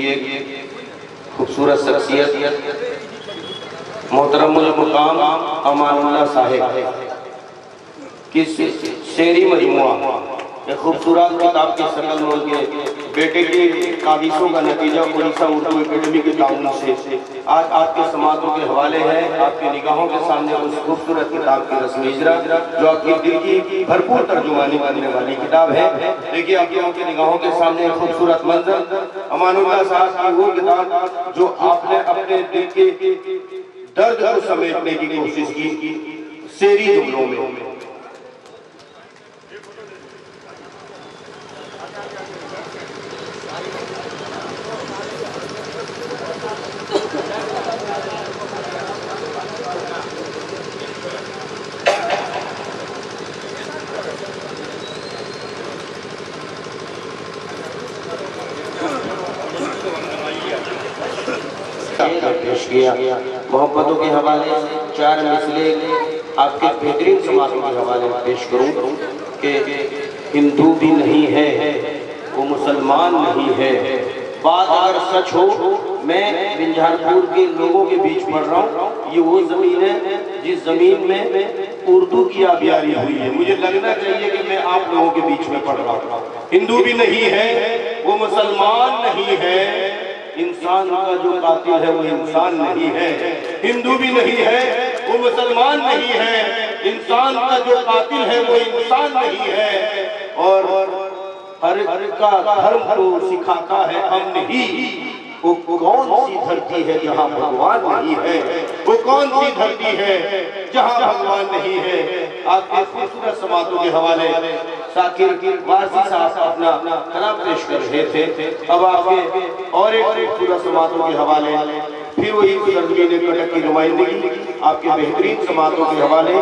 یہ خوبصورت شخصیت محترم المقام امان اللہ صاحب کی شعری مجموعہ ایک خوبصورت کتاب کی شکل میں ان کے بیٹے کی کاوشوں کا نتیجہ اڑیسہ اردو اکیڈمی کے تعاون سے آج آپ کے سماعتوں کے حوالے ہے، آپ کی نگاہوں کے سامنے اس خوبصورت کتاب کی رسم اجرا جو آپ کی دل کی بھرپور ترجمانی کرنے والی کتاب ہے۔ دیکھیے آپ کی نگاہوں کے سامنے ایک خوبصورت منظر امان اللہ صاحب کی وہ کتاب جو آپ نے اپنے دل کے درد کو سمیٹنے کی کوشش کی شعری جملوں میں۔ پیش کیا محبتوں کے حوالے سے 4 مثلیں آپ کے بہترین سماعتوں کے حوالے پیش کروں کہ ہندو بھی نہیں ہے وہ مسلمان نہیں ہے، بات اگر سچ ہو میں بنجھار پور کے لوگوں کے بیچ پڑھ رہا ہوں، یہ وہ زمین ہے جس زمین میں اردو کی آبیاری ہوئی ہے، مجھے لگنا چاہیے کہ میں آپ لوگوں کے بیچ میں پڑھ رہا ہوں۔ ہندو بھی نہیں ہے وہ مسلمان نہیں ہے، انسان کا جو قاتل ہے وہ انسان نہیں ہے، ہندو بھی نہیں ہے وہ مسلمان نہیں ہے، انسان کا جو قاتل ہے وہ انسان نہیں ہے، اور ہر کا دھرم کو سکھاتا ہے امن ہی، وہ کون سی دھرتی ہے جہاں بھگوان نہیں ہے، وہ کون سی دھرتی ہے جہاں بھگوان نہیں ہے۔ آپ کے خوبصورت سماعتوں کے حوالے شاکر وارثی صاحب اپنا کلام پیش کر رہے تھے، اب آپ کے اور ایک خوبصورت سماعتوں کے حوالے پھر وہی سرزمین کٹک کی نمائندگی آپ کے بہترین سماعتوں کے حوالے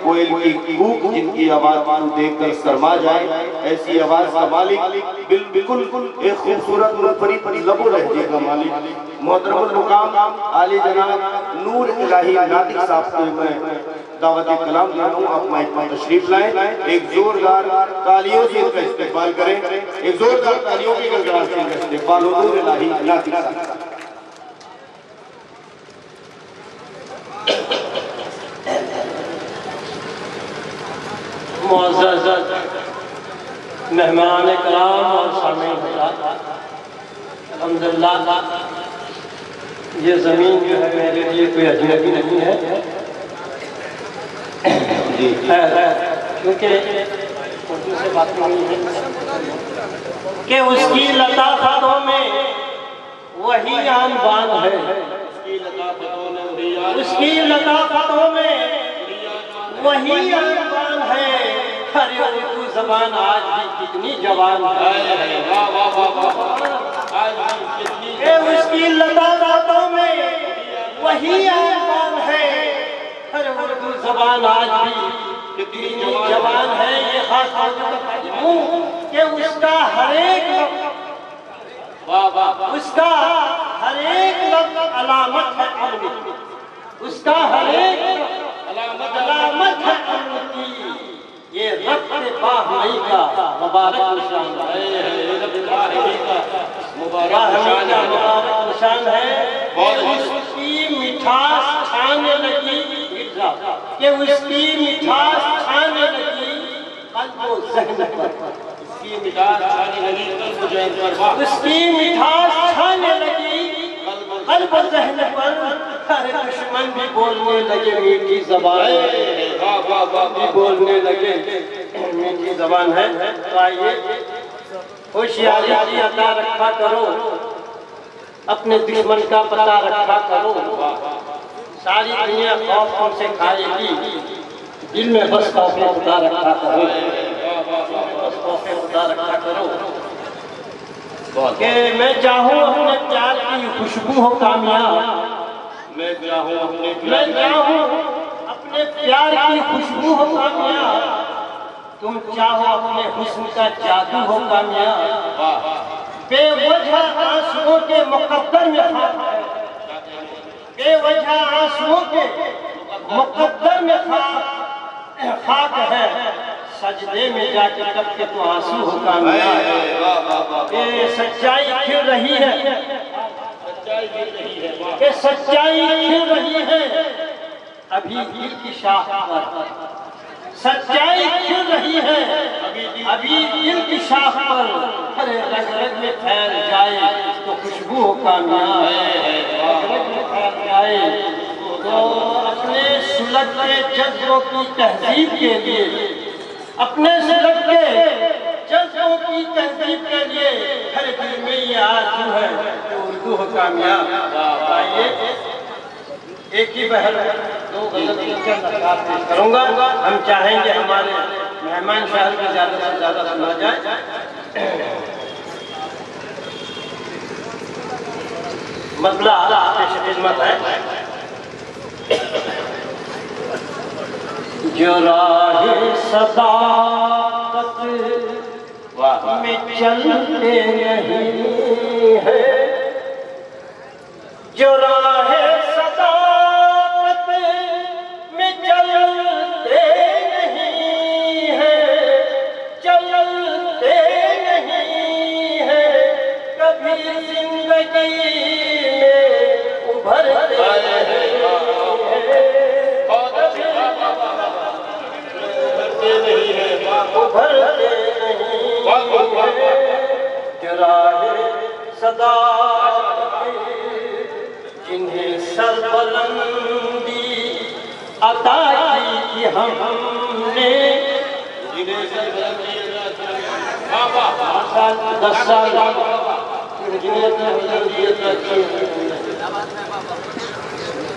کوئل کی کوک جن کی آواز کو دیکھ کر سرما جائے، ایسی آواز کا مالک بالکل ایک خوبصورت منفری لب و لہجے کا مالک محترم المقام عالی جناب نور الہی ناطق صاحب کو میں دعوت کلام دیتا ہوں، آپ مائک پر تشریف لائیں، ایک زوردار تالیوں سے ان کا استقبال کریں، ایک زوردار تالیوں کی گنجراز سے ان کا استقبال ہو نور الہی ناطق صاحب۔ معزز مہمان کرام اور سامعین حضرات، الحمدللہ یہ زمین جو ہے میرے لیے کوئی اجنبی نہیں ہے، کیونکہ اردو سے بات نہیں ہے کہ اس کی لطافتوں میں وہی آن بان ہے، اس کی لطافتوں میں وہی آن بان ہے، ارے اردو زبان آج بھی کتنی جوان ہے، اس کی لطافتوں میں وہی آن بان ہے، ارے اردو زبان آج بھی کتنی جوان ہے۔ یہ خاص ہوں کہ اس کا ہر ایک لفظ علامت ہے امن، اس کا ہر ایک علامت ہے امن کی، یہ رب باہمی کا مبارک نشان ہے، مبارک نشان ہے، اور اس کی مٹھاس کھانے لگی کہ اس کی مٹھاس کھانے لگی قلب و ذہن پر، اس کی مٹھاس کھانے لگی قلب و ذہن پر، ہر دشمن بھی بولنے لگے میٹھی زبان بھی بولنے لگے میٹھی زبان ہے۔ تو آئیے ہوشیاری عطا رکھا کرو، اپنے دشمن کا پتہ رکھا کرو، ساری دنیا خوف ان سے کھائے گی، دل میں بس خوف خدا رکھا کرو، بس خوف خدا رکھا کرو، کہ میں چاہوں اپنے پیار کی خوشبو ہو کامیاب، میں چاہوں اپنے پیار کی خوشبو ہو کامیاب، تم چاہو اپنے حسن کا جادو ہو کامیاب، بے وجہ آنسوؤں کے مقدر میں خاک ہے، بے وجہ آنسوؤں کے مقدر میں خاک ہے، سجدے میں جا کے کب کے تو آنسو ہو کامیاب، یہ سچائی پھر رہی ہے کہ سچائی کھل رہی ہے ابھی دل کی شاخ پر، سچائی کھل رہی ہے ابھی دل کی شاخ پر، ہر رگ رگ میں پھیل جائے تو خوشبو ہو کامیاب، رگ رگ میں پھیل جائے تو اپنے سلگتے جذبوں کی تہذیب کے لیے، اپنے سلگتے جذبوں کی تہذیب کے لیے ہر دل میں یہ آرزو ہے کہ اردو ہو کامیاب۔ آئیے ایک ہی بہر دو غزل کی چند اقرار پیش کروں گا، ہم چاہیں گے ہمارے مہمان شہر کو زیادہ سے زیادہ سنا جائے۔ مسئلہ پیش خدمت ہے، جو راہ صداقت میں چلتے نہیں ہے، جو راہ صداقت میں چلتے نہیں ہے، چلتے نہیں ہے، کبھی زندگی میں ابھرتے ابھرتے نہیں، جو راہ صداقت جنہیں سربلندی عطا کی ہم نے، 10 سال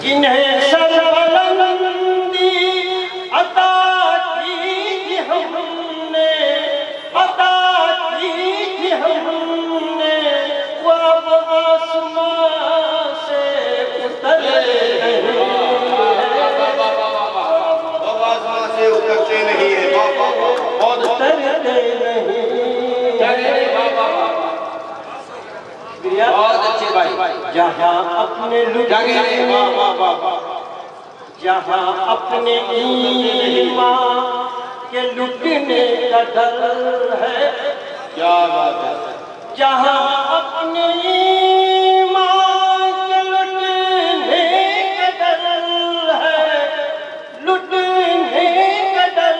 جنہیں سربلندی عطا کی ہم نے، عطا کی ہم نے، وہ اب آسمان سے اتر اترتے نہیں ہے، اترتے نہیں، بہت اچھے بھائی، جہاں اپنے جہاں اپنے ایمان کے لٹنے کا ڈر ہے، کیا بات ہے، جہاں اپنے ایمان کے لٹنے کا ڈر ہے، لٹنے کا ڈر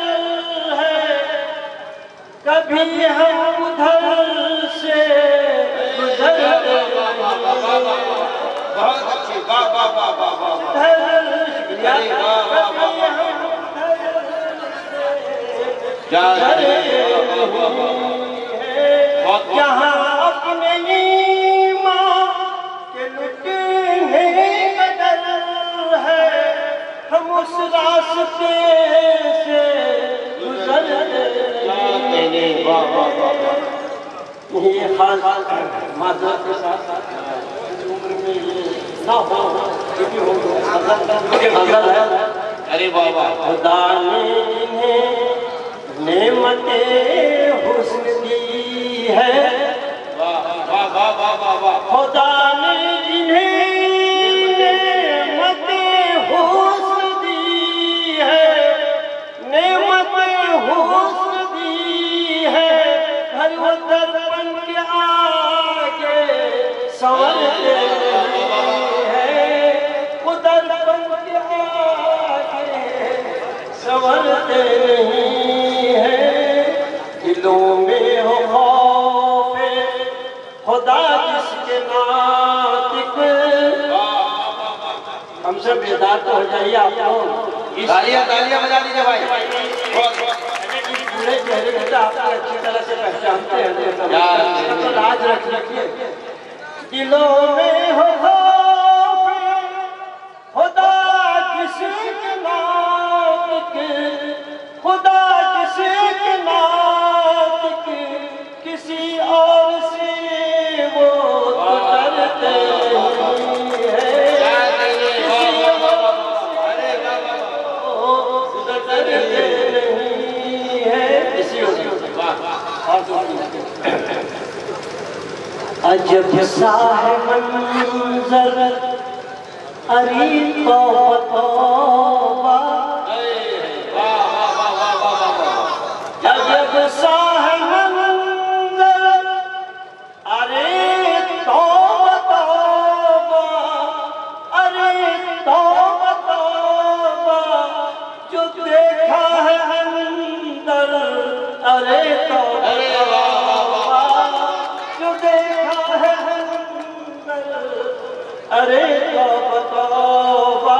ہے، کبھی ہم ادھر سے گزرتے بہت اچھے، واہ واہ واہ واہ واہ، جہاں اپنے ایمان کے لٹنے کا ڈر ہے، ہم اس راستے سے گزرتے نہیں۔ یہ خاص معذرت کے ساتھ عمر میں یہ نہ ہو، کیونکہ وہ غزل ہے، ارے بابا، خدا نے انہیں نعمت حسن دی ہے، خدا نے انہیں نعمت حسن دی ہے، نعمت حسن دی ہے، ہر وہ درپن کے آگے سنورتے ہیں، وہ درپن کے آگے سنورتے نہیں ہیں، دلوں میں ہو خوف خدا جس کے ناطق، ہم سے بیدار تو ہو جائیے آپ لوگ، تالیاں بجا دیجئے بھائی، پورے چہرے میں تو آپ کو اچھی طرح سے پہچانتے ہیں، اس کا تو لاج رکھ رکھیے، دلوں میں ہو خوف خدا جس کے ناطق، خدا جس کے ناطق، کسی اور سے وہ تو ڈرتے نہیں ہے، کسی اور سے وہ تو ڈرتے نہیں ہے، اسی اور عجب سا ہے منظر اری توبہ، عجب سا ہے منظر اری توبہ، ارے توبہ توبہ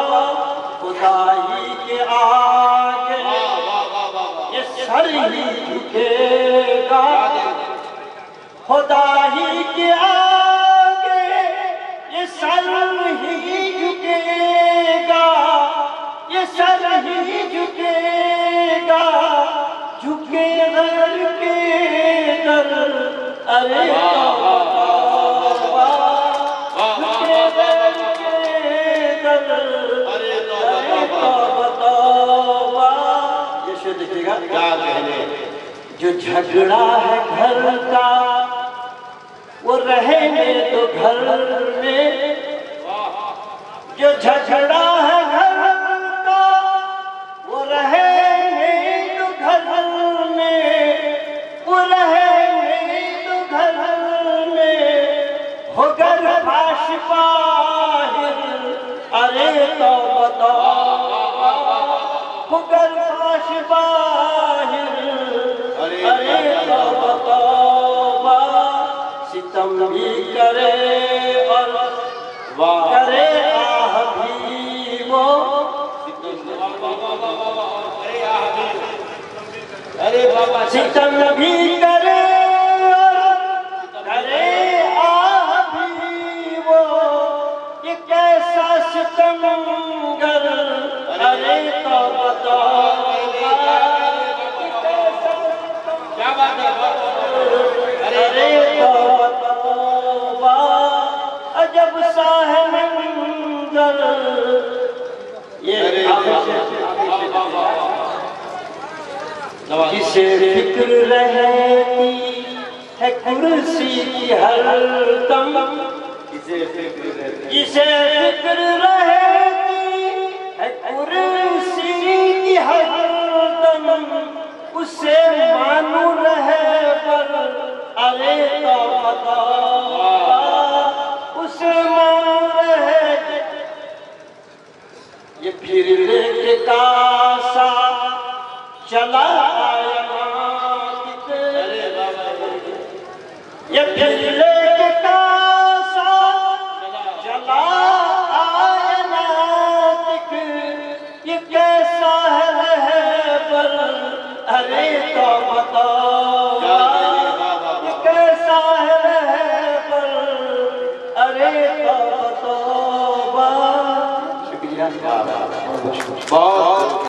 خدائی کے آگے یہ سر ہی جھکے گا، خدائی کے آگے یہ سر ہی جھکے گا، یہ سر ہی جھکے گا، جھکے غیر کے در، ارے توبہ توبہ جھکے غیر کے در، ارے توبہ توبہ۔ یہ شعر دیکھیے گا، کیا کہنے جو جھگڑا ہے گھر کا وہ رہنے دو گھر میں، جو جھگڑا ہے گھر کا وہ رہنے دو گھر میں، وہ رہنے دو گھر میں، ہو گر فاش باہر، ارے توبہ توبہ ہو گر فاش باہر، ارے توبہ توبہ۔ ستم بھی کرے اور کرے آہ بھی وہ، ستم بھی کرے اور کرے آہ بھی وہ، یہ کیسا ستمگر، ارے توبہ توبہ یہ کیسا ستمگر، ارے توبہ توبہ عجب سا ہے منظر۔ یہ جسے فکر رہتی ہے کرسی کی ہر دم، جسے فکر رہتی ہے کرسی کی ہر دم، اسے مانو رہے پر، ارے توبہ توبہ اسے مانو رہے۔ یہ پھر لے کے کاسا چلا آیا ناطق، یہ پھر لے کے کاسا چلا آیا ناطق، یہ کیسا ہے رہبر، ارے توبہ توبہ یہ کیسا ہے رہبر، ارے توبہ توبہ۔ شکریہ، بہت